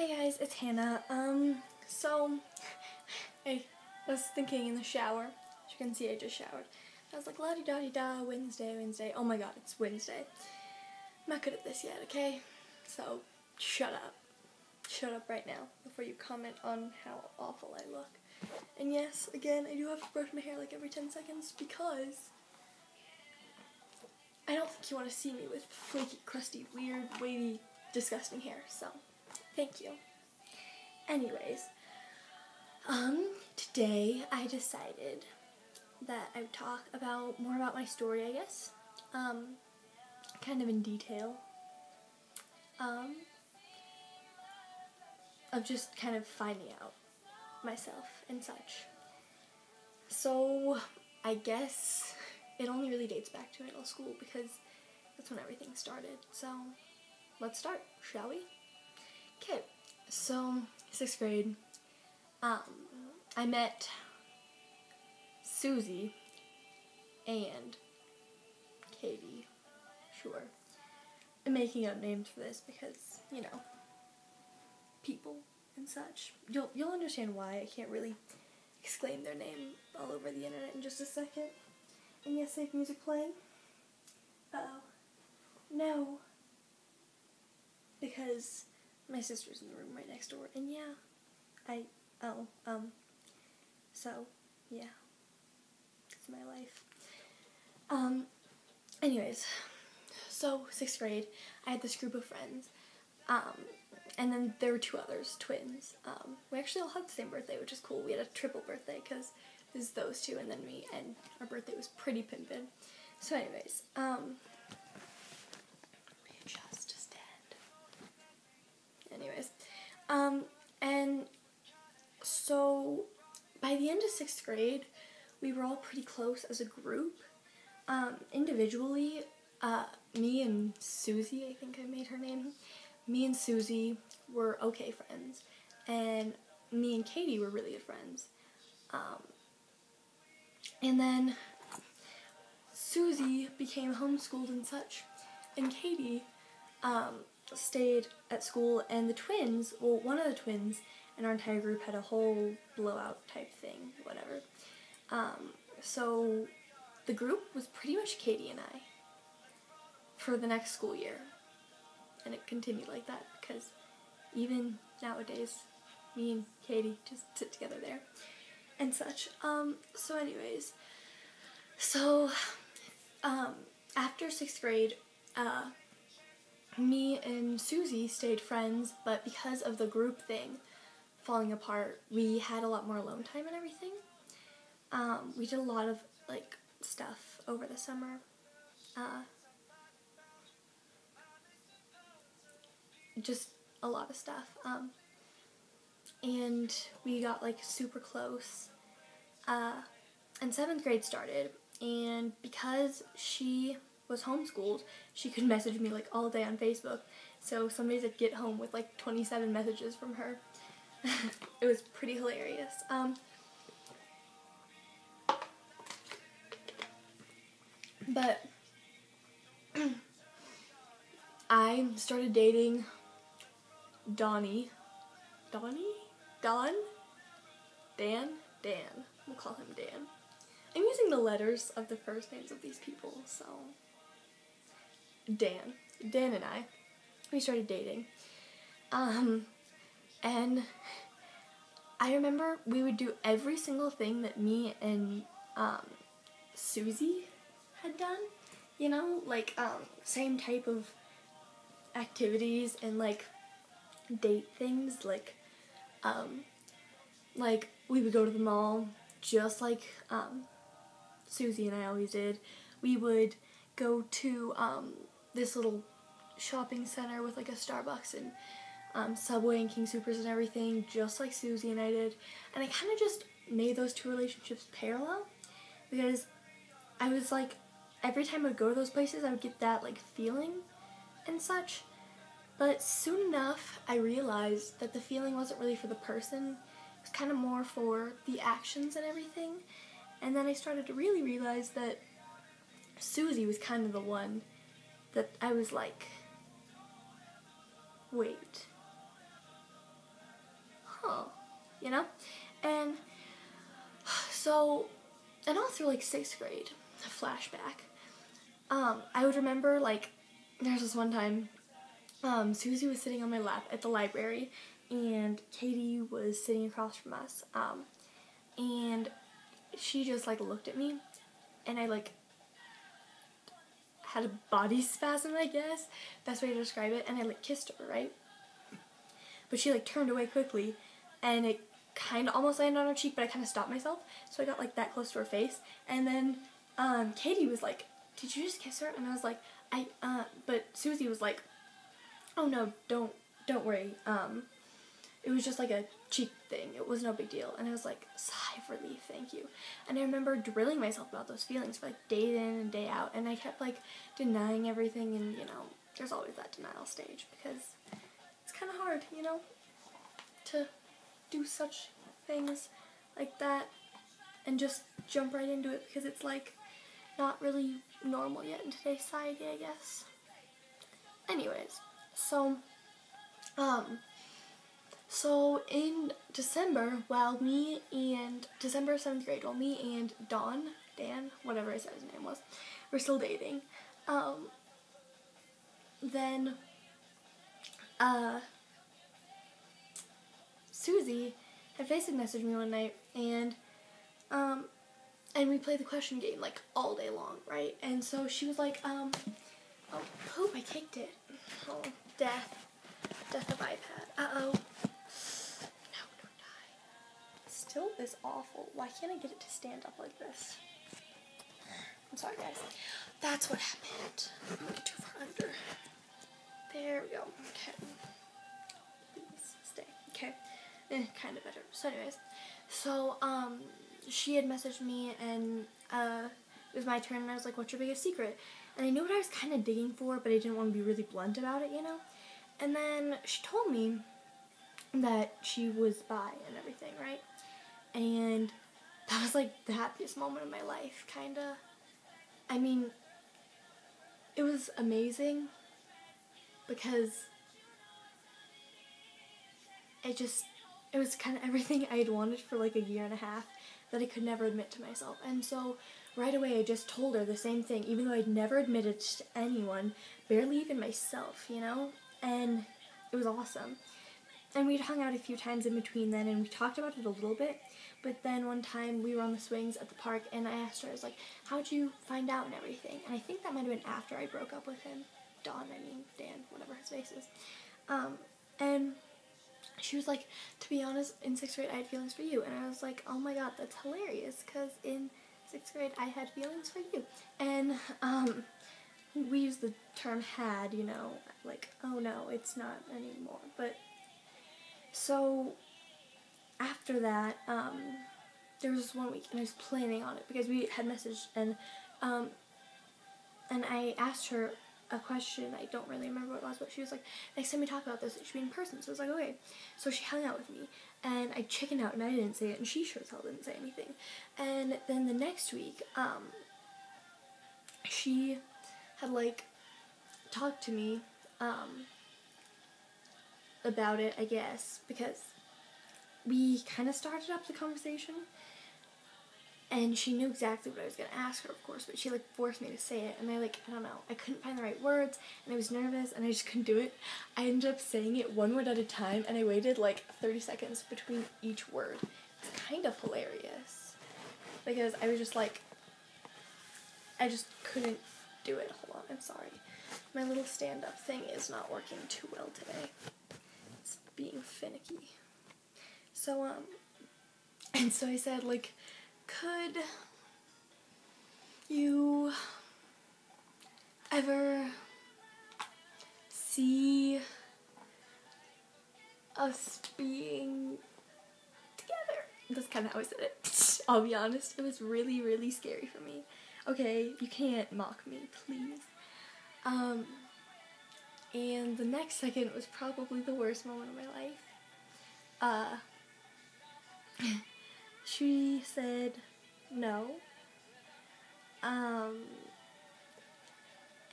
Hey guys, it's Hannah. So I was thinking in the shower. As you can see, I just showered. I was like, la-di-da-di-da, Wednesday. Oh my god, it's Wednesday. I'm not good at this yet, okay? So, shut up. Shut up right now before you comment on how awful I look. And yes, again, I do have to brush my hair like every 10 seconds because I don't think you want to see me with flaky, crusty, weird, wavy, disgusting hair, so thank you. Anyways, today I decided that I would talk more about my story, I guess, kind of in detail, of just kind of finding out myself and such. So, I guess it only really dates back to middle school because that's when everything started, so let's start, shall we? Okay, so 6th grade, I met Suzy and Katie, sure. I'm making up names for this because, you know, people and such. You'll understand why. I can't really exclaim their name all over the internet in just a second. And yes, I have music playing. Uh-oh. No. Because my sister's in the room right next door, and yeah, so, yeah, it's my life. Anyways, so 6th grade, I had this group of friends, and then there were 2 others, twins. We actually all had the same birthday, which is cool. We had a triple birthday, because it was those 2 and then me, and our birthday was pretty pimpin'. So anyways, just stand. Anyways, and so by the end of 6th grade, we were all pretty close as a group. Individually, me and Suzy, I think I made her name, me and Suzy were okay friends, and me and Katie were really good friends. And then Suzy became homeschooled and such, and Katie, stayed at school, and the twins, well, one of the twins in our entire group had a whole blowout type thing, whatever. So the group was pretty much Katie and I for the next school year, and it continued like that because even nowadays, me and Katie just sit together there and such. So anyways, so, after 6th grade, me and Suzy stayed friends, but because of the group thing falling apart, we had a lot more alone time and everything. We did a lot of, like, stuff over the summer. Just a lot of stuff. And we got, like, super close. And 7th grade started, and because she was homeschooled, she could message me like all day on Facebook. So some days I'd get home with like 27 messages from her. It was pretty hilarious. But I started dating Dan? We'll call him Dan. I'm using the letters of the first names of these people, so Dan and we started dating. And I remember we would do every single thing that me and Suzy had done, you know, like same type of activities and like date things, like we would go to the mall just like Suzy and I always did. We would go to this little shopping center with like a Starbucks and Subway and King Soopers and everything, just like Suzy and I did. And I kind of just made those 2 relationships parallel because I was like, every time I would go to those places, I would get that like feeling and such. But soon enough, I realized that the feeling wasn't really for the person. It was kind of more for the actions and everything. And then I started to really realize that Suzy was kind of the one that I was like, wait, you know? And so, and all through like 6th grade, flashback, I would remember like, there's this one time, Suzy was sitting on my lap at the library, and Katie was sitting across from us, and she just like looked at me, and I like had a body spasm, I guess, best way to describe it, and I like kissed her, right? But she like turned away quickly, and it kind of almost landed on her cheek, but I kind of stopped myself, so I got like that close to her face, and then Katie was like, "Did you just kiss her?" And I was like, but Suzy was like, "Oh no, don't worry, it was just like a cheek thing, it was no big deal." And I was like, sigh of relief, thank you. And I remember drilling myself about those feelings for like day in and day out, and I kept like denying everything, and you know, there's always that denial stage, because it's kind of hard, you know, to do such things like that and just jump right into it, because it's like not really normal yet in today's society, I guess. Anyways, so in December, December of 7th grade, while me and Dan, whatever I said his name was, were still dating, then Suzy had Facebook messaged me one night, and we played the question game like all day long, right? And so she was like, oh, poop, I kicked it. Oh, death of iPad. Uh-oh. No, don't die. Still is awful. Why can't I get it to stand up like this? I'm sorry, guys. That's what happened. I'm gonna get too far under. There we go. Okay. Please stay. Okay. Kind of better. So anyways, so she had messaged me, and it was my turn, and I was like, "What's your biggest secret?" And I knew what I was kind of digging for, but I didn't want to be really blunt about it, you know? And then she told me that she was bi and everything, right? And that was like the happiest moment of my life, kind of. I mean, it was amazing, because it was kind of everything I had wanted for like a year and a half that I could never admit to myself. And so right away I just told her the same thing, even though I'd never admitted to anyone, barely even myself, you know? And it was awesome. And we'd hung out a few times in between then, and we talked about it a little bit, but then one time we were on the swings at the park, and I asked her, I was like, "How'd you find out and everything?" And I think that might have been after I broke up with him. Dan, whatever his face is. And she was like, "To be honest, in 6th grade I had feelings for you." And I was like, "Oh my god, that's hilarious, because in 6th grade I had feelings for you." And we use the term had, you know, like, oh no, it's not anymore. But so after that, there was this one week, and I was planning on it, because we had messaged, and I asked her a question. I don't really remember what it was, but she was like, "Next time we talk about this, it should be in person." So I was like, okay. So she hung out with me, and I chickened out, and I didn't say it, and she sure as hell didn't say anything. And then the next week, she had like talked to me about it, I guess, because we kind of started up the conversation, and she knew exactly what I was going to ask her, of course, but she like forced me to say it, and I don't know, I couldn't find the right words, and I was nervous, and I just couldn't do it. I ended up saying it one word at a time, and I waited like 30 seconds between each word. It's kind of hilarious, because I was just like, I just couldn't do it. Hold on, I'm sorry. My little stand-up thing is not working too well today. It's being finicky. So, and so I said, like, "Could you ever see us being together?" That's kind of how I said it. I'll be honest, it was really, really scary for me. Okay, you can't mock me, please. And the next second was probably the worst moment of my life. She said no.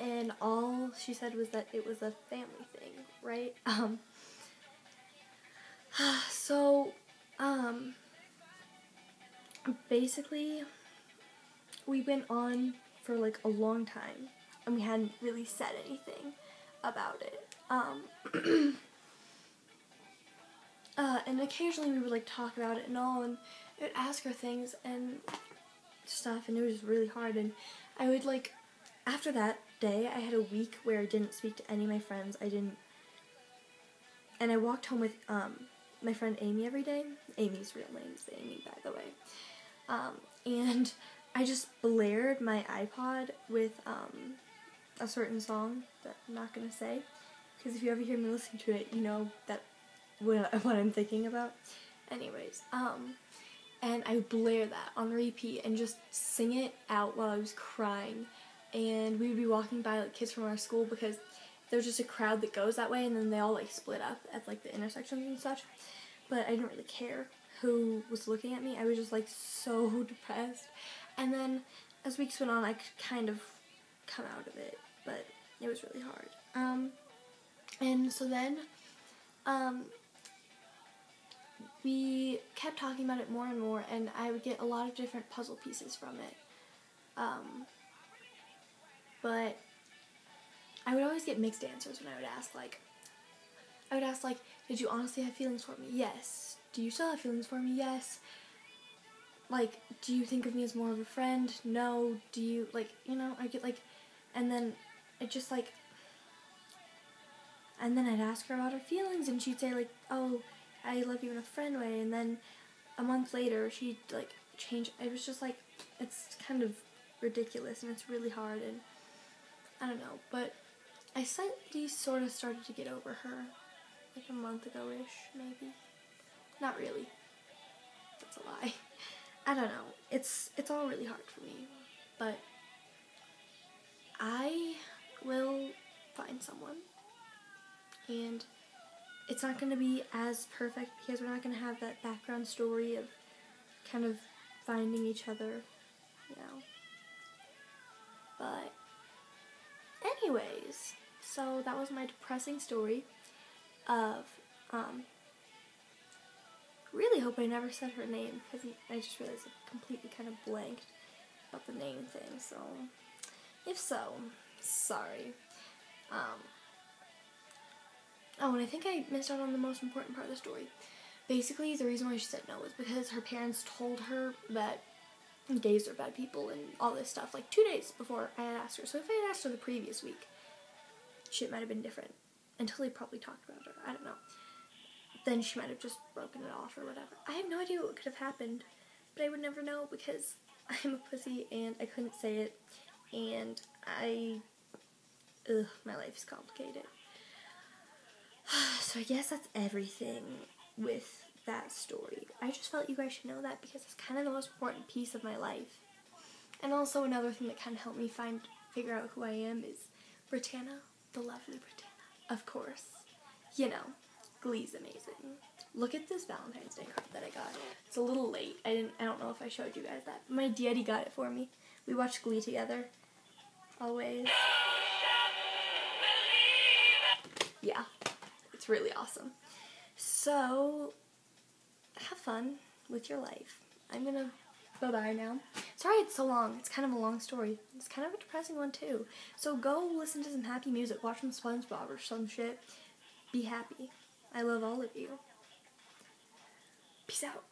And all she said was that it was a family thing, right? So, Basically, we went on for like a long time, and we hadn't really said anything about it. And occasionally we would like talk about it and all, and I would ask her things and stuff, and it was really hard. And I would like, after that day, I had a week where I didn't speak to any of my friends. And I walked home with my friend Amy every day. Amy's real name's Amy, by the way. And I just blared my iPod with a certain song that I'm not gonna say, because if you ever hear me listen to it, you know that what I'm thinking about. Anyways, and I would blare that on repeat and just sing it out while I was crying. And we would be walking by like kids from our school, because there's just a crowd that goes that way, and then they all like split up at like the intersections and such. But I didn't really care who was looking at me. I was just like so depressed. And then as weeks went on, I could kind of come out of it, but it was really hard. And so then we kept talking about it more and more, and I would get a lot of different puzzle pieces from it. But I would always get mixed answers when I would ask, like, did you honestly have feelings for me? Yes. Do you still have feelings for me? Yes. Like, do you think of me as more of a friend? No. Do you, like, you know, I get, like, and then it just, like, and then I'd ask her about her feelings, and she'd say, like, oh, I love you in a friend way, and then a month later, she'd, like, change. It was just, like, it's kind of ridiculous, and it's really hard, and I don't know, but I slightly sort of started to get over her, like a month ago-ish, maybe. Not really. That's a lie. I don't know. It's all really hard for me, but I will find someone, and it's not going to be as perfect, because we're not going to have that background story of kind of finding each other, you know. But anyways, so that was my depressing story of, really hope I never said her name, because I just realized I completely kind of blanked about the name thing, so if so, sorry. Oh, and I think I missed out on the most important part of the story. Basically, the reason why she said no was because her parents told her that gays are bad people and all this stuff, like 2 days before I had asked her. So if I had asked her the previous week, shit might have been different. Until they probably talked about her. I don't know. Then she might have just broken it off or whatever. I have no idea what could have happened. But I would never know, because I'm a pussy and I couldn't say it. And my life is complicated. So I guess that's everything with that story. I just felt you guys should know that, because it's kind of the most important piece of my life. And also another thing that kind of helped me figure out who I am is Britannia, the lovely Britannia, of course. You know, Glee's amazing. Look at this Valentine's Day card that I got. It's a little late. I don't know if I showed you guys that. My daddy got it for me. We watched Glee together. Always. Yeah. It's really awesome. So, have fun with your life. I'm gonna bye-bye now. Sorry it's so long. It's kind of a long story. It's kind of a depressing one too. So go listen to some happy music. Watch some SpongeBob or some shit. Be happy. I love all of you. Peace out.